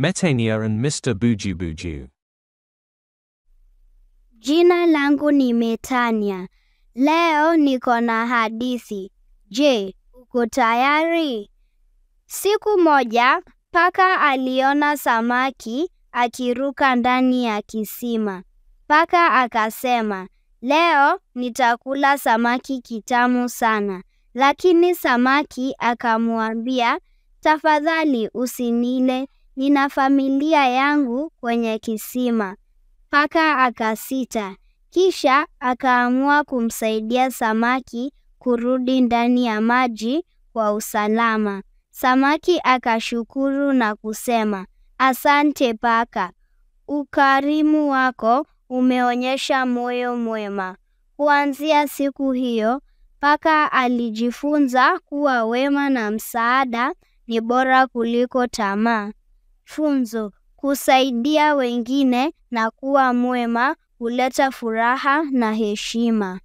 Metania and Mr. Buju. Jina langu ni Metania. Leo niko na hadithi. Je, uko tayari? Siku moja, paka aliona samaki akiruka ndani ya kisima. Paka akasema, leo nitakula samaki kitamu sana. Lakini samaki akamwambia, tafadhali usinile, nina familia yangu kwenye kisima. Paka akasita, kisha akaamua kumsaidia samaki kurudi ndani ya maji kwa usalama. Samaki akashukuru na kusema, asante paka, ukarimu wako umeonyesha moyo mwema. Kuanzia siku hiyo, paka alijifunza kuwa wema na msaada ni bora kuliko tamaa. Funzo: kusaidia wengine na kuwa mwema huleta furaha na heshima.